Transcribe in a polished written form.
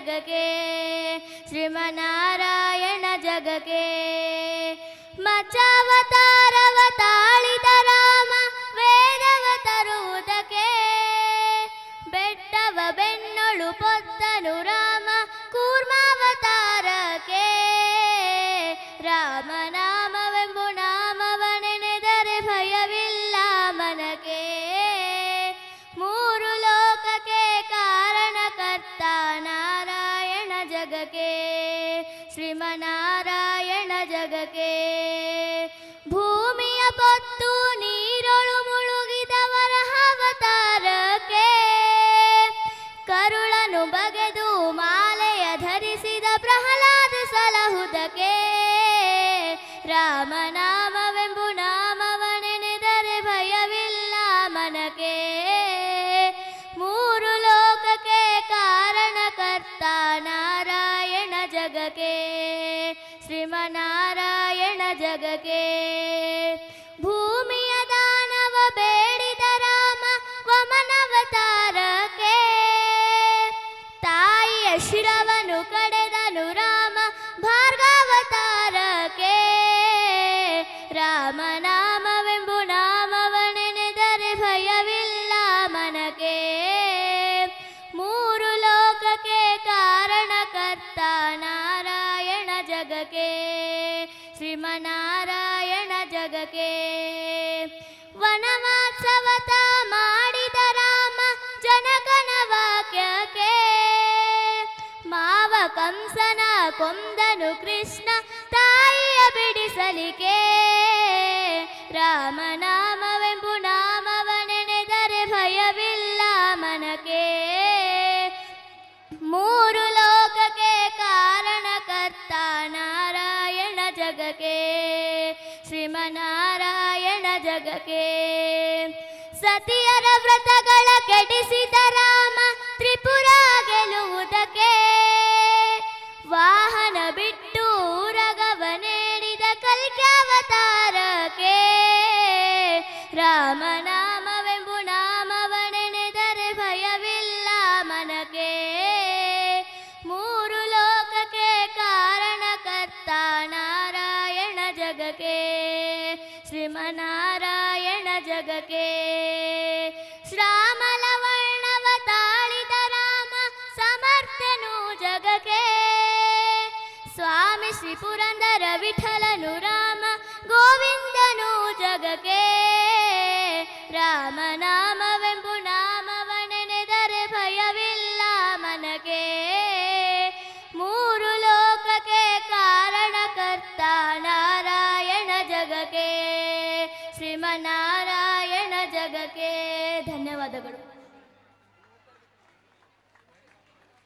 ಜಗಕ್ಕೆ ಶ್ರೀಮನ್ನಾರಾಯಣ ಜಗಕ್ಕೆ ಮಚ್ಚಾವತಾರವ ತಾಳಿದ ರಾಮ ವೇದವ ತರುವುದಕ್ಕೆ ಬೆಟ್ಟವ ಬೆನ್ನೊಳು ಪೊದ್ದನು ರಾಮ ಕೂರ್ಮಾವತಾರಕ್ಕೆ ರಾಮನಾಮವೆಂಬು ನಾಮವನೆನೆದರೆ ಭಯವಿಲ್ಲ ಮನಕ್ಕೆ ಮೂರು ಲೋಕಕ್ಕೆ ಕಾರಣಕರ್ತ ನಾರಾಯಣ ಜಗಕ್ಕೆ ಶ್ರೀಮನ್ನಾರಾಯಣ ಜಗಕ್ಕೆ ಭೂಮಿಯ ಪೊತ್ತು ನೀರೊಳು ಮುಳುಗಿದವರ ಅವತಾರಕ್ಕೆ ಕರುಳನು ಬಗೆದು ಮಾಲೆಯ ಧರಿಸಿದ ಪ್ರಹ್ಲಾದ ಸಲಹುದಕ್ಕೆ ರಾಮನಾಮವೆಂಬು ನಾಮವನೆನೆದರೆ ಭಯವಿಲ್ಲ ಮನಕ್ಕೆ ಮೂರು ಲೋಕಕ್ಕೆ ಕಾರಣಕರ್ತ ನಾರಾಯಣ ಜಗಕ್ಕೆ ಶ್ರೀಮನ್ನಾರಾಯಣ ಜಗಕ್ಕೆ ಭೂಮಿಯ ದಾನವ ಬೇಡಿದ ರಾಮ ವಮನವತಾರಕ್ಕೆ ತಾಯಿಯ ಶಿರವನ್ನು ಕಡೆದನು ರಾಮ ಭಾರ್ಗವತಾರಕ್ಕೆ ರಾಮನಾಮವೆಂಬು ನಾಮವನೆನೆದರೆ ಭಯವಿಲ್ಲ ಮನಕ್ಕೆ ಮೂರು ಲೋಕಕ್ಕೆ ಕಾರಣಕರ್ತ ನಾರಾಯಣ ಜಗಕ್ಕೆ ಶ್ರೀಮನ್ನಾರಾಯಣ ಜಗಕ್ಕೆ ವನವಾಸವತ ಮಾಡಿದ ರಾಮ ಜನಕನ ವಾಕ್ಯಕ್ಕೆ ಮಾವ ಕಂಸನ ಕೊಂದನು ಕೃಷ್ಣ ತಾಯಿಯ ಬಿಡಿಸಲಿಕೆ ರಾಮನಾಮವೆಂಬು ನಾಮವನೆನೆದರೆ ಭಯವಿಲ್ಲ ಮನಕ್ಕೆ ಮೂರು ಲೋಕಕ್ಕೆ ಕಾರಣಕರ್ತ ನಾರಾಯಣ ಜಗಕ್ಕೆ ಶ್ರೀಮನ್ನಾರಾಯಣ ಜಗಕ್ಕೆ ಸತಿಯರ ವ್ರತಗಳ ಕೆಡಿಸಿದ ರಾಮ ತ್ರಿಪುರ ಗೆಲ್ಲುವುದಕ್ಕೆ ವಾಹನ ಬಿಟ್ಟು ಉರಗವ ನೀಡಿದ ಕಲ್ಕ್ಯಾವತಾರಕ್ಕೆ ರಾಮನಾಮವೆಂಬು ನಾಮವನೆನೆದರೆ ಭಯವಿಲ್ಲ ಮನಕ್ಕೆ ಮೂರು ಲೋಕಕ್ಕೆ ಕಾರಣಕರ್ತ ನಾರಾಯಣ ಜಗಕ್ಕೆ ಶ್ರೀಮನ್ನಾರಾಯಣ ಜಗಕ್ಕೆ ಶ್ರಾಮಲ ವರ್ಣವ ತಾಳಿದ ರಾಮ ಸಮರ್ಥನು ಜಗಕ್ಕೆ ಸ್ವಾಮಿ ಶ್ರೀ ಪುರಂದರ ವಿಠಲನು ರಾಮ ಗೋವಿಂದನು ಜಗಕ್ಕೆ ರಾಮನಾಮವೆಂಬು ನಾಮವನೆನೆದರೆ ಭಯವಿಲ್ಲ ಮನಕ್ಕೆ ಮೂರು ಲೋಕಕ್ಕೆ ಕಾರಣಕರ್ತ ನಾರಾಯಣ ಜಗಕ್ಕೆ ಶ್ರೀಮನ್ನಾರಾಯಣ ಜಗಕ್ಕೆ ಧನ್ಯವಾದಗಳು.